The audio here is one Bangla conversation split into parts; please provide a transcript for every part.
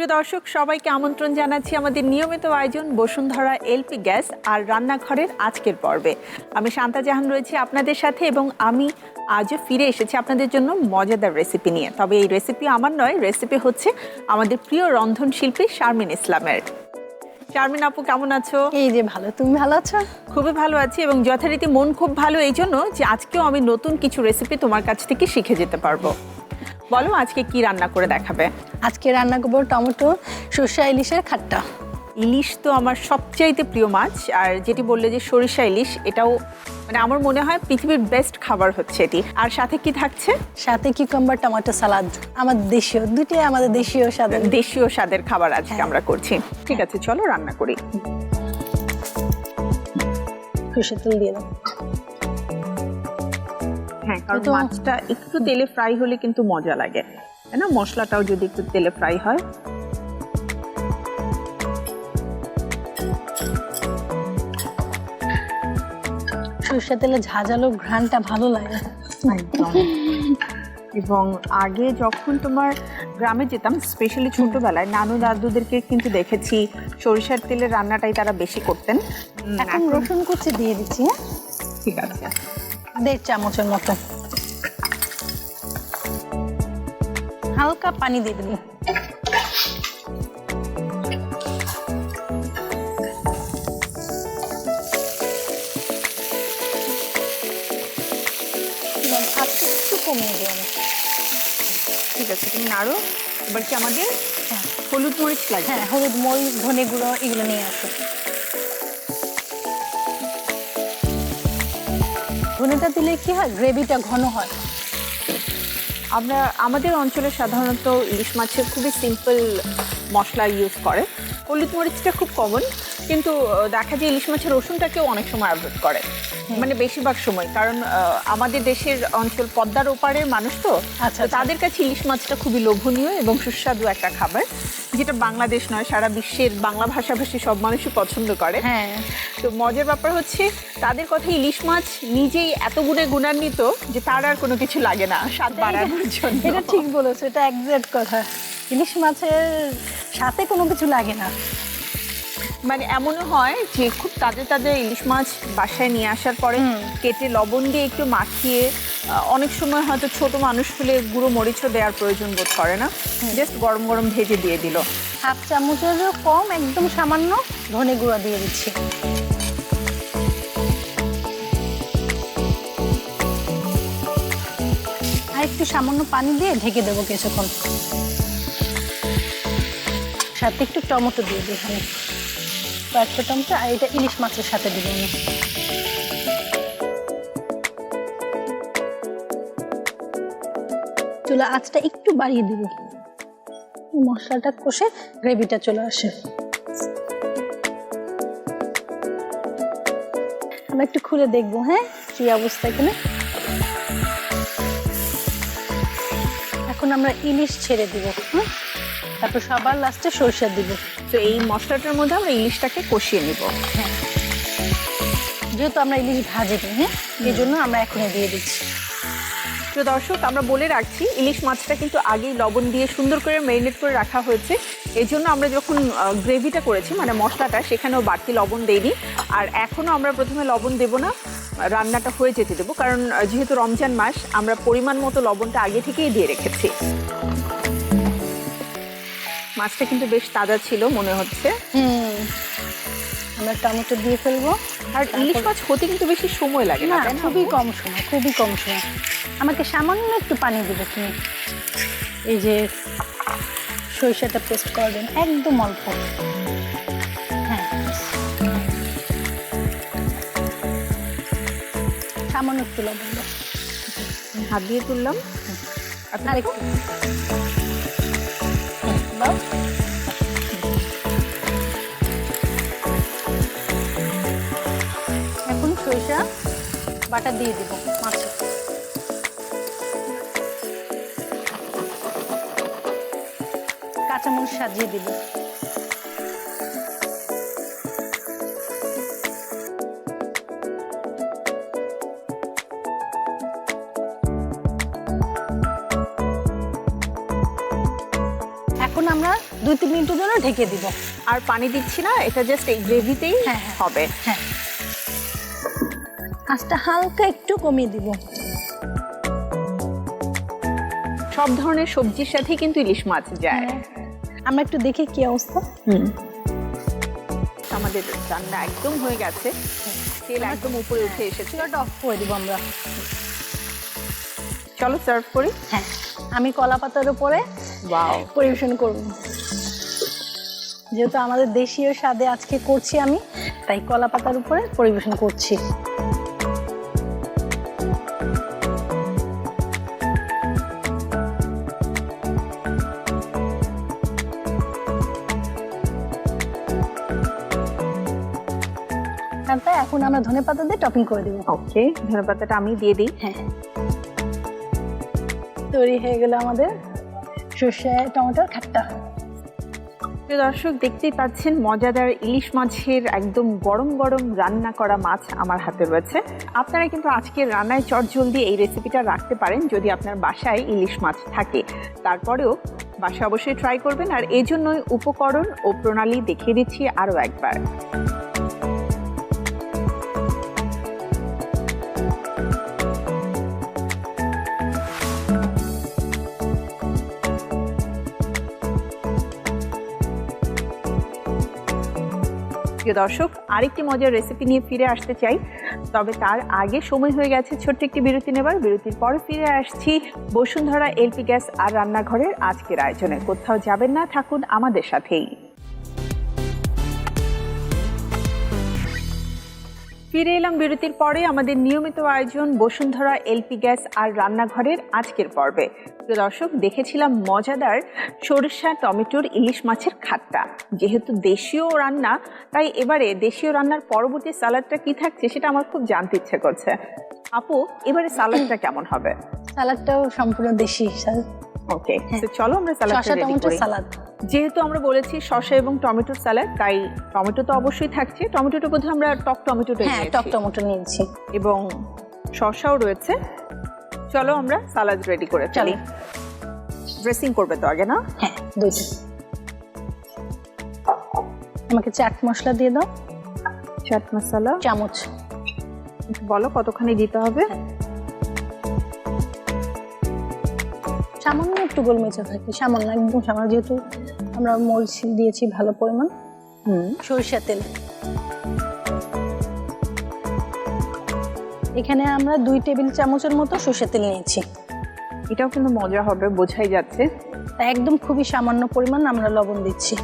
প্রিয় দর্শক সবাইকে আমন্ত্রণ জানাচ্ছি আমাদের নিয়মিত আয়োজন বসুন্ধরা এলপি গ্যাস আর রান্নাঘরের আজকের পর্বে। আমি শান্তা জাহান রয়েছি আপনাদের সাথে এবং আমি আজও ফিরে এসেছি আপনাদের জন্য মজাদার রেসিপি নিয়ে। তবে এই রেসিপি আমার নয়, রেসিপি হচ্ছে আমাদের প্রিয় রন্ধনশিল্পী শারমিন ইসলামের। শারমিন আপু কেমন আছো? এই যে ভালো, তুমি ভালো আছো? খুবই ভালো আছি এবং যথারীতি মন খুব ভালো এই জন্য যে আজকেও আমি নতুন কিছু রেসিপি তোমার কাছ থেকে শিখে যেতে পারবো। বলো আজকে কি রান্না করে দেখাবে? আজকে রান্না করবো টমেটো সরষা ইলিশের খাট্টা। ইলিশ তো আমার সবচাইতে প্রিয় মাছ, আর যেটি বললে যে সরিষা ইলিশ, এটাও মানে আমার মনে হয় পৃথিবীর বেস্ট খাবার হচ্ছে এটি। আর সাথে কি থাকছে? সাথে কিউকাম্বার টমেটো সালাদ, আমার দেশীয়, দুটোই আমাদের দেশীয় স্বাদের খাবার আজকে আমরা করছি। ঠিক আছে, চলো রান্না করি। সরষের তেল দিয়ে দাও। হ্যাঁ, কারণ মাছটা একটু তেলে ফ্রাই হলে কিন্তু মজা লাগে, তাই না? মশলাটাও যদি একটু তেলে ফ্রাই হয়। সরষের তেলে ঝাঁঝালো ঘ্রাণটা ভালো লাগে একদম। এবং আগে যখন তোমার গ্রামে যেতাম, স্পেশালি ছোটবেলায় নানু দাদুদেরকে কিন্তু দেখেছি সরিষার তেলের রান্নাটাই তারা বেশি করতেন। এখন রসুন কুচি দিয়ে দিচ্ছি। হ্যাঁ, ঠিক আছে, 1.5 চামচের মতো। হালকা পানি দিয়ে দেবো। একটু কমিয়ে দেবো। ঠিক আছে, তুমি নাড়ো। এবার কি আমাদের হলুদ মরিচ লাগবে? হ্যাঁ, হলুদ মরিচ ধনে গুঁড়ো এগুলো নিয়ে আসো। ধনেটা দিলে কি হয়, গ্রেভিটা ঘন হয়। আমরা আমাদের অঞ্চলে সাধারণত ইলিশ মাছের খুবই সিম্পল মশলা ইউজ করে। হলুদ মরিচটা খুব কমন, কিন্তু দেখা যায় ইলিশ মাছের রসুনটাকেও অনেক সময় অ্যাভয়েড করে, মানে বেশিরভাগ সময়। কারণ আমাদের দেশের অঞ্চল পদ্মার ওপারের মানুষ তো, তাদের কাছে ইলিশ মাছটা খুবই লোভনীয় এবং সুস্বাদু একটা খাবার, যেটা বাংলাদেশ নয় সারা বিশ্বের বাংলা ভাষাভাষী সব মানুষই পছন্দ করে। হ্যাঁ, তো মজার ব্যাপার হচ্ছে তাদের কথা ইলিশ মাছ নিজেই এত গুণে গুণান্বিত যে তার আর কোনো কিছু লাগে না স্বাদ বাড়ানোর জন্য। এটা ঠিক বলেছো, এটা একজ্যাক্ট কথা। ইলিশ মাছের সাথে কোনো কিছু লাগে না। মানে এমনও হয় যে খুব তাজা তাজা ইলিশ মাছ বাসায় নিয়ে আসার পরে কেটে লবণ দিয়ে একটু মাখিয়ে, অনেক সময় হয়তো ছোট মানুষ হলে গুঁড়ো মরিচও দেওয়ার প্রয়োজন বোধ করে না, জাস্ট গরম গরম ভেজে দিয়ে দিল। 1/2 চামচেরও কম, একদম সামান্য ধনে গুঁড়া দিয়ে দিচ্ছি। আর একটু সামান্য পানি দিয়ে ঢেকে দেবো কিছুক্ষণ। সাথে একটু টমেটো দিয়ে দিই, এখানে কয়েকটা টমেটো, আর এটা ইলিশ মাছের সাথে দিব আমি। চুলা আঁচটা একটু বাড়িয়ে দিব, মশলাটা কষে গ্রেভিটা চলে আসে। আমরা একটু খুলে দেখবো, হ্যাঁ কি অবস্থা এখানে। এখন আমরা ইলিশ ছেড়ে দিব, তারপর সবার লাস্টে সরষে দিব। তো এই মশলাটার মধ্যে আমরা ইলিশটাকে কষিয়ে নিব। হ্যাঁ, যেহেতু আমরা ইলিশ ভাজিনি, হ্যাঁ এই জন্য আমরা এখনই দিয়ে দিচ্ছি। তো দর্শক, আমরা বলে রাখছি ইলিশ মাছটা কিন্তু আগেই লবণ দিয়ে সুন্দর করে ম্যারিনেট করে রাখা হয়েছে। এই জন্য আমরা যখন গ্রেভিটা করেছি, মানে মশলাটা, সেখানেও বাড়তি লবণ দেইনি। আর এখনও আমরা প্রথমে লবণ দেব না, রান্নাটা হয়ে যেতে দেবো, কারণ যেহেতু রমজান মাস আমরা পরিমাণ মতো লবণটা আগে থেকেই দিয়ে রেখেছি। মাছটা কিন্তু বেশ তাজা ছিল মনে হচ্ছে। আমরা টমেটো দিয়ে ফেলবো। আর ইলিশ মাছ হতে কিন্তু বেশি সময় লাগে না, খুবই কম সময়, খুবই কম সময়। আমাকে সামান্য একটু পানি দেবে তুমি, এই যে সরিষাটা পেস্ট করবেন একদম অল্প। হ্যাঁ, সামান্য একটু লবণ হাত দিয়ে তুললাম। আর একটু এখন সরিষা বাটা দিয়ে দিব মাছে। কাঁচামরিচ সাজিয়ে দিব। এখন আমরা 2-3 মিনিটের জন্য ঢেকে দিব। আর পানি দিচ্ছি না, এটা জাস্ট এই গ্রেভিতেই হবে। হ্যাঁ, আঁচটা হালকা একটু কমিয়ে দিব। সব ধরনের সবজির সাথে কিন্তু ইলিশ মাছ যায়। আমরা একটু দেখি কি অবস্থা। আমাদের রান্না একদম হয়ে গেছে, তেল একদম উপরে উঠে এসেছে। চুলাটা অফ করে দিব আমরা। চলো সার্ভ করি। হ্যাঁ, আমি কলা পাতার উপরে পরিবেশন করব। যেহেতু আমাদের দেশীয় স্বাদে আজকে করছি আমি, তাই কলা পাতার উপরে পরিবেশন করছি। তারপর এখন আমরা ধনেপাতা দিয়ে টপিং করে দেব। ওকে, ধনেপাতাটা আমি দিয়ে দিই। হ্যাঁ, তৈরি হয়ে গেল আমাদের সরষে টমেটোর খাট্টা। প্রিয় দর্শক, দেখতেই পাচ্ছেন মজাদার ইলিশ মাছের একদম গরম গরম রান্না করা মাছ আমার হাতে রয়েছে। আপনারা কিন্তু আজকের রান্নায় চটজলদি এই রেসিপিটা রাখতে পারেন যদি আপনার বাসায় ইলিশ মাছ থাকে। তারপরেও বাসায় অবশ্যই ট্রাই করবেন। আর এই জন্যই উপকরণ ও প্রণালী দেখিয়ে দিচ্ছি আরও একবার। প্রিয় দর্শক, আরেকটি মজার রেসিপি নিয়ে ফিরে আসতে চাই, তবে তার আগে সময় হয়ে গেছে ছোট্ট একটি বিরতি নেবার। বিরতির পরে ফিরে আসছি বসুন্ধরা এলপি গ্যাস আর রান্নাঘরের আজকের আয়োজনে। কোথাও যাবেন না, থাকুন আমাদের সাথেই। ফিরে এলাম বিরতির পরে আমাদের নিয়মিত আয়োজন বসুন্ধরা এলপি গ্যাস আর রান্নাঘরের আজকের পর্বে। প্রিয় দর্শক, দেখেছিলাম মজাদার সরিষা টমেটোর ইলিশ মাছের খাট্টা। যেহেতু দেশীয় রান্না, তাই এবারে দেশীয় রান্নার পরবর্তী সালাদটা কি থাকছে সেটা আমার খুব জানতে ইচ্ছে করছে। আপু, এবারে সালাদটা কেমন হবে? সালাদটাও সম্পূর্ণ দেশি স্বাদ। ওকে, তো চলো আমরা সালাদটা রেডি করি। যেহেতু আমরা বলেছি শসা এবং টমেটোর সালাদ, তাই টমেটো তো অবশ্যই থাকছে। টমেটোটা বোধহয় আমরা টক টমেটোটা নিয়েছি। টক টমেটো নিয়েছি এবং শসাও রয়েছে। চলো আমরা সালাদ রেডি করে ফেলি। ড্রেসিং করবে তো আগে, না? হ্যাঁ, দুইটা। আমাকে চাট মশলা দিয়ে দাও। চাট মশলা চামচ। বলো কতখানি দিতে হবে? সামান্য একটু গোলমরিচ থাকে, সামান্য, একদম সামান্য, যেহেতু আমরা মরিচ দিয়েছি ভালো পরিমাণ। সরিষা তেল এখানে আমরা 2 টেবিল চামচের মতো সরিষা তেল নিয়েছি। এটাও কিন্তু মজা হবে, বোঝাই যাচ্ছে। একদম খুবই সামান্য পরিমাণ আমরা লবণ দিচ্ছি।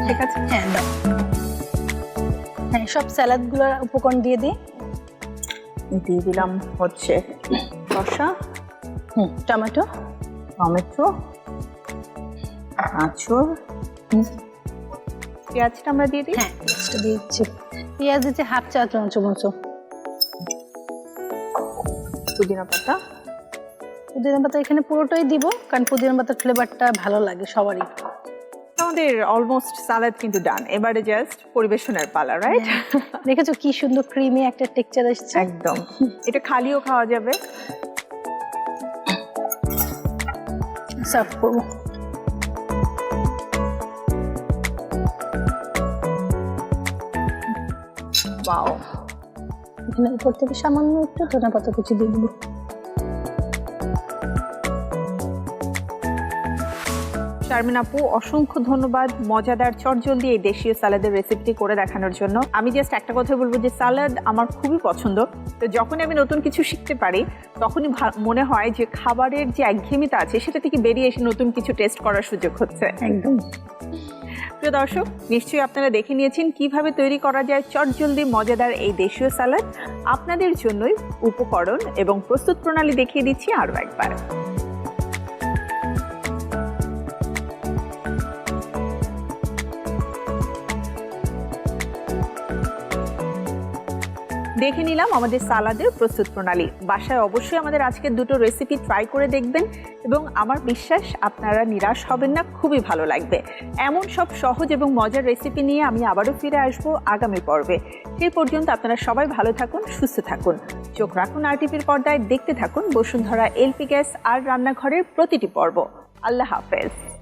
ঠিক আছে, হ্যাঁ দাও। হ্যাঁ, সব স্যালাডগুলোর উপকরণ দিয়ে দিই। দিয়ে দিলাম হচ্ছে শসা, টমেটো, আঁচড়, পেঁয়াজটা আমরা দিয়ে দিই। হ্যাঁ, পেঁয়াজটা দিয়ে দিচ্ছি। পেঁয়াজ দিচ্ছি হাফ চা চামচ। পুদিনা পাতা। পুদিনা পাতা এখানে পুরোটাই দিব, কারণ পুদিনা পাতার ফ্লেভারটা ভালো লাগে সবারই। আমাদের অলমোস্ট সালাদ কিন্তু ডান। এবারে জাস্ট পরিবেশনের পালা, রাইট? দেখেছো কি সুন্দর ক্রিমি একটা টেক্সচার আসছে। একদম, এটা খালিও খাওয়া যাবে। সার্ভ করব। ওয়াও, এখানে উপর থেকে সামান্য একটু ধনেপাতা কুচি দিয়ে দেবো। শারমিন আপু, অসংখ্য ধন্যবাদ মজাদার চটজলদি এই দেশীয় সালাদের রেসিপিটি করে দেখানোর জন্য। আমি জাস্ট একটা কথা বলবো যে সালাদ আমার খুবই পছন্দ। তো যখনই আমি নতুন কিছু শিখতে পারি তখনই মনে হয় যে খাবারের যে একঘেয়েমিতা আছে সেটা থেকে বেরিয়ে এসে নতুন কিছু টেস্ট করার সুযোগ হচ্ছে। একদম। প্রিয় দর্শক, নিশ্চয়ই আপনারা দেখে নিয়েছেন কিভাবে তৈরি করা যায় চটজলদি মজাদার এই দেশীয় সালাদ। আপনাদের জন্যই উপকরণ এবং প্রস্তুত প্রণালী দেখিয়ে দিচ্ছি আরও একবার। দেখে নিলাম আমাদের সালাদের প্রস্তুত প্রণালী। বাসায় অবশ্যই আমাদের আজকের দুটো রেসিপি ট্রাই করে দেখবেন এবং আমার বিশ্বাস আপনারা নিরাশ হবেন না, খুবই ভালো লাগবে। এমন সব সহজ এবং মজার রেসিপি নিয়ে আমি আবারও ফিরে আসবো আগামী পর্বে। সেই পর্যন্ত আপনারা সবাই ভালো থাকুন, সুস্থ থাকুন। চোখ রাখুন আরটিভির পর্দায়, দেখতে থাকুন বসুন্ধরা এলপি গ্যাস আর রান্নাঘরের প্রতিটি পর্ব। আল্লাহ হাফেজ।